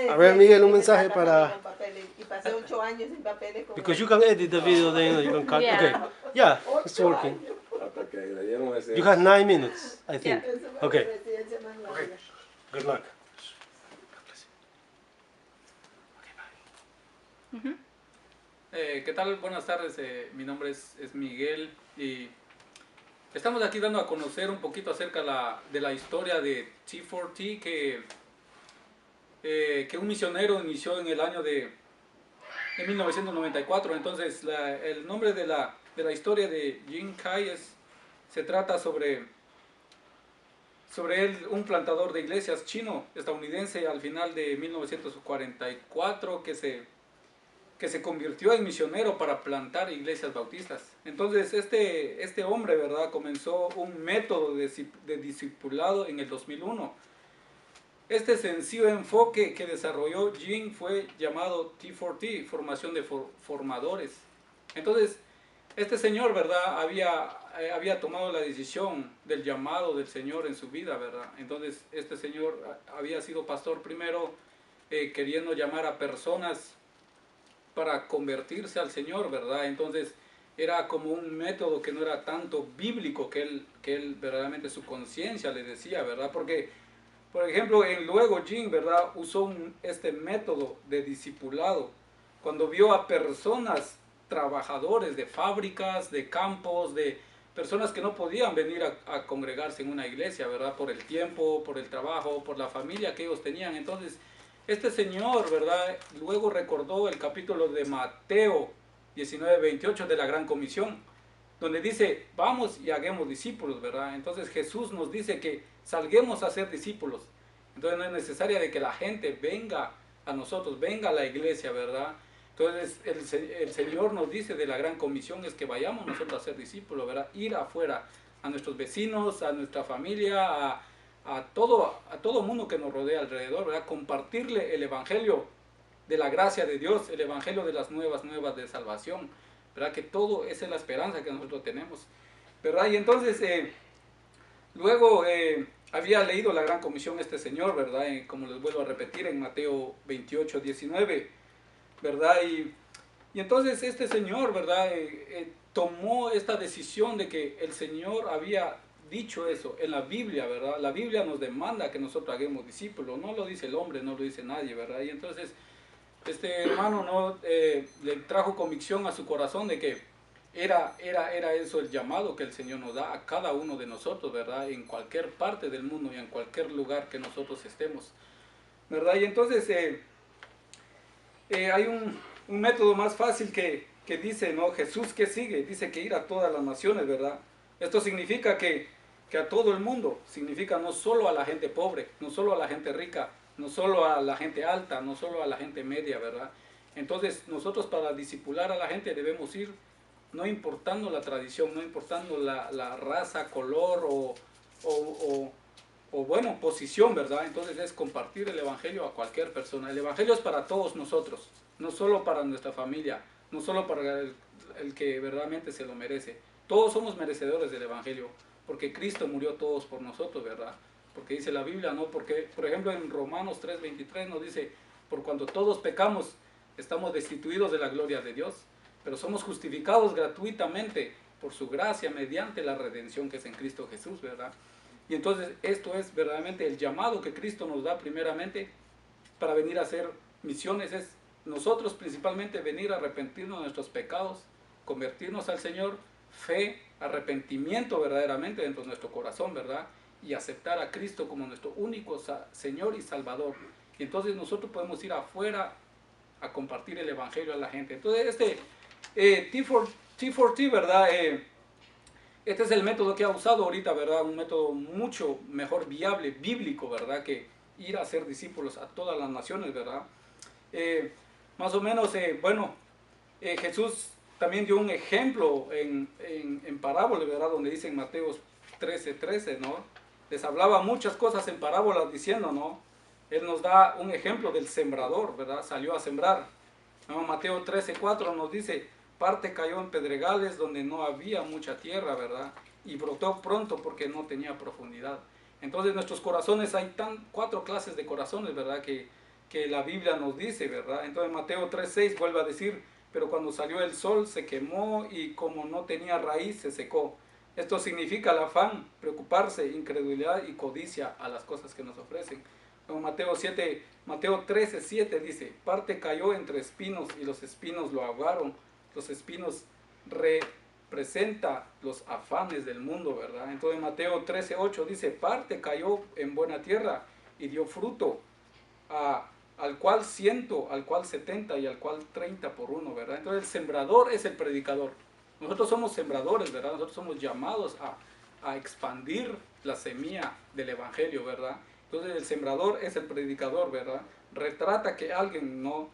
A ver, Miguel, un mensaje para... Y pasé 8 años sin papeles. Because you can edit the video, then you can cut. Yeah. Okay. Yeah, it's working. You have 9 minutes, I think. Okay. Okay. Good luck. ¿Qué tal? Buenas tardes, mi nombre es Miguel y estamos aquí dando a conocer un poquito acerca de la historia de T4T que un misionero inició en el año de 1994. Entonces el nombre de la historia de Jin Kai se trata sobre él, un plantador de iglesias chino, estadounidense, al final de 1944 que se convirtió en misionero para plantar iglesias bautistas. Entonces este hombre, ¿verdad?, comenzó un método de discipulado en el 2001. Este sencillo enfoque que desarrolló Jin fue llamado T4T, formación de formadores. Entonces este señor, ¿verdad?, había tomado la decisión del llamado del Señor en su vida, ¿verdad? Entonces este señor había sido pastor primero, queriendo llamar a personas para convertirse al Señor, ¿verdad? Entonces era como un método que no era tanto bíblico, que él verdaderamente su conciencia le decía, ¿verdad? Porque, por ejemplo, luego Jin, ¿verdad?, usó este método de discipulado cuando vio a personas, trabajadores de fábricas, de campos, de personas que no podían venir a congregarse en una iglesia, ¿verdad?, por el tiempo, por el trabajo, por la familia que ellos tenían. Entonces este señor, ¿verdad?, luego recordó el capítulo de Mateo 19:28 de la Gran Comisión, donde dice, vamos y hagamos discípulos, ¿verdad? Entonces Jesús nos dice que salguemos a ser discípulos. Entonces no es necesaria de que la gente venga a nosotros, venga a la iglesia, ¿verdad? Entonces el Señor nos dice de la Gran Comisión es que vayamos nosotros a ser discípulos, ¿verdad? Ir afuera, a nuestros vecinos, a nuestra familia, a todo mundo que nos rodea alrededor, ¿verdad? Compartirle el evangelio de la gracia de Dios, el evangelio de las nuevas de salvación, ¿verdad? Que todo esa es la esperanza que nosotros tenemos, ¿verdad? Y entonces luego había leído la Gran Comisión este señor, ¿verdad? Como les vuelvo a repetir, en Mateo 28:19, ¿verdad? Y entonces este señor, ¿verdad?, tomó esta decisión de que el Señor había dicho eso en la Biblia, ¿verdad? La Biblia nos demanda que nosotros hagamos discípulos, no lo dice el hombre, no lo dice nadie, ¿verdad? Y entonces este hermano no le trajo convicción a su corazón de que era eso el llamado que el Señor nos da a cada uno de nosotros, ¿verdad? En cualquier parte del mundo y en cualquier lugar que nosotros estemos, ¿verdad? Y entonces hay un método más fácil que dice, ¿no? Jesús, ¿qué sigue? Dice que ir a todas las naciones, ¿verdad? Esto significa que a todo el mundo, significa no solo a la gente pobre, no solo a la gente rica, no solo a la gente alta, no solo a la gente media, ¿verdad? Entonces nosotros para discipular a la gente debemos ir, no importando la tradición, no importando la raza, color o bueno, posición, ¿verdad? Entonces es compartir el evangelio a cualquier persona. El evangelio es para todos nosotros, no solo para nuestra familia, no solo para el que verdaderamente se lo merece. Todos somos merecedores del evangelio, porque Cristo murió todos por nosotros, ¿verdad? Porque dice la Biblia, ¿no? Porque, por ejemplo, en Romanos 3:23 nos dice, por cuanto todos pecamos, estamos destituidos de la gloria de Dios, pero somos justificados gratuitamente por su gracia mediante la redención que es en Cristo Jesús, ¿verdad? Y entonces esto es verdaderamente el llamado que Cristo nos da primeramente para venir a hacer misiones, es nosotros principalmente venir a arrepentirnos de nuestros pecados, convertirnos al Señor, fe, arrepentimiento verdaderamente dentro de nuestro corazón, ¿verdad? Y aceptar a Cristo como nuestro único Señor y Salvador. Y entonces nosotros podemos ir afuera a compartir el evangelio a la gente. Entonces T4T, ¿verdad? Este es el método que ha usado ahorita, ¿verdad? Un método mucho mejor viable, bíblico, ¿verdad? Que ir a hacer discípulos a todas las naciones, ¿verdad? Más o menos, Jesús también dio un ejemplo en parábolas, ¿verdad? Donde dice en Mateo 13:13, ¿no? Les hablaba muchas cosas en parábolas diciendo, ¿no? Él nos da un ejemplo del sembrador, ¿verdad? Salió a sembrar. ¿No? Mateo 13:4 nos dice, parte cayó en pedregales donde no había mucha tierra, ¿verdad? Y brotó pronto porque no tenía profundidad. Entonces en nuestros corazones hay 4 clases de corazones, ¿verdad? Que que la Biblia nos dice, ¿verdad? Entonces Mateo 3:6 vuelve a decir, pero cuando salió el sol se quemó y como no tenía raíz se secó. Esto significa el afán, preocuparse, incredulidad y codicia a las cosas que nos ofrecen. Mateo 13:7 dice, parte cayó entre espinos y los espinos lo ahogaron. Los espinos representa los afanes del mundo, ¿verdad? Entonces Mateo 13:8 dice, parte cayó en buena tierra y dio fruto, al cual 100, al cual 70 y al cual 30 por uno, ¿verdad? Entonces el sembrador es el predicador. Nosotros somos sembradores, ¿verdad? Nosotros somos llamados a expandir la semilla del evangelio, ¿verdad? Entonces el sembrador es el predicador, ¿verdad? Retrata que alguien no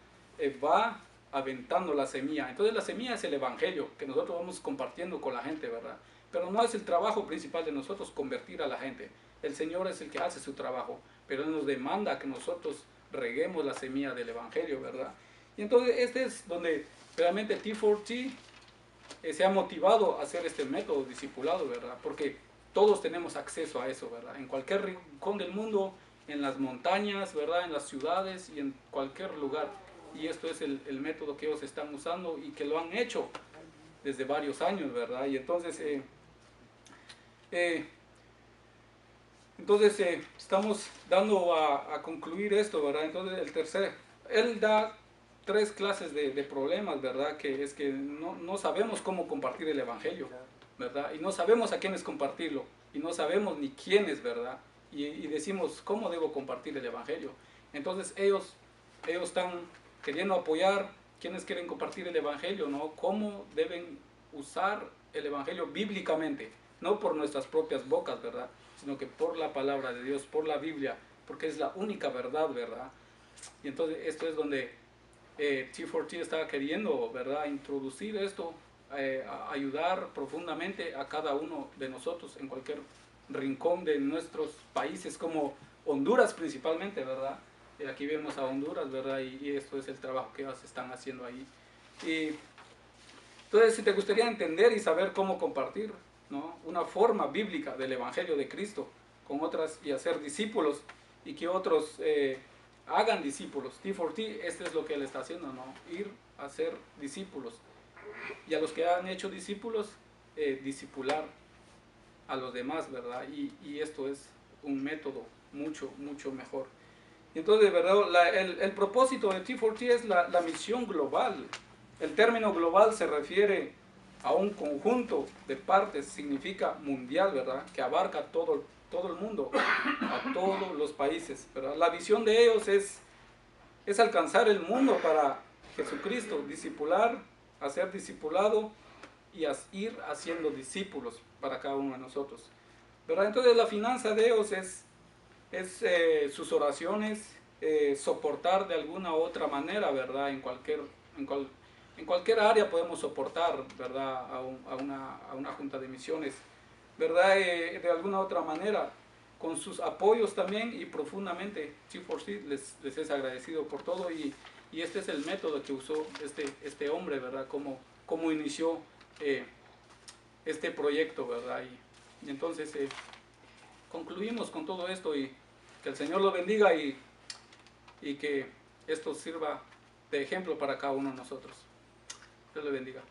va aventando la semilla. Entonces la semilla es el evangelio que nosotros vamos compartiendo con la gente, ¿verdad? Pero no es el trabajo principal de nosotros convertir a la gente. El Señor es el que hace su trabajo, pero Él nos demanda que nosotros reguemos la semilla del evangelio, ¿verdad? Y entonces este es donde realmente T4T se ha motivado a hacer este método discipulado, ¿verdad? Porque todos tenemos acceso a eso, ¿verdad? En cualquier rincón del mundo, en las montañas, ¿verdad? En las ciudades y en cualquier lugar. Y esto es el método que ellos están usando y que lo han hecho desde varios años, ¿verdad? Y entonces, estamos dando a concluir esto, ¿verdad? Entonces, él da 3 clases de problemas, ¿verdad? Que es que no sabemos cómo compartir el evangelio, ¿verdad? Y no sabemos a quiénes compartirlo, y no sabemos ni quiénes, ¿verdad? Y decimos, ¿cómo debo compartir el evangelio? Entonces ellos están queriendo apoyar quienes quieren compartir el evangelio, ¿no? ¿Cómo deben usar el evangelio bíblicamente? No por nuestras propias bocas, ¿verdad? Sino que por la palabra de Dios, por la Biblia, porque es la única verdad, ¿verdad? Y entonces esto es donde T4T está queriendo, ¿verdad? Introducir esto, a ayudar profundamente a cada uno de nosotros en cualquier rincón de nuestros países, como Honduras principalmente, ¿verdad? Aquí vemos a Honduras, ¿verdad? Y esto es el trabajo que ellos están haciendo ahí. Y entonces, si te gustaría entender y saber cómo compartir, ¿no? Una forma bíblica del Evangelio de Cristo con otras y hacer discípulos y que otros hagan discípulos. T4T, esto es lo que él está haciendo, ¿no? Ir a hacer discípulos. Y a los que han hecho discípulos, discipular a los demás, ¿verdad? Y esto es un método mucho, mucho mejor. Y entonces, ¿verdad? El propósito de T4T es la misión global. El término global se refiere a un conjunto de partes, significa mundial, ¿verdad? Que abarca todo el mundo, a todos los países, ¿verdad? La visión de ellos es alcanzar el mundo para Jesucristo, discipular, hacer discipulado y ir haciendo discípulos para cada uno de nosotros, ¿verdad? Entonces la finanza de ellos es sus oraciones, soportar de alguna u otra manera, ¿verdad? En cualquier área podemos soportar, ¿verdad? A una junta de misiones, ¿verdad? De alguna u otra manera, con sus apoyos también, y profundamente T4T les es agradecido por todo, y este es el método que usó este hombre, ¿verdad? Cómo inició este proyecto, ¿verdad? Y entonces concluimos con todo esto, y que el Señor lo bendiga y que esto sirva de ejemplo para cada uno de nosotros. Dios le bendiga.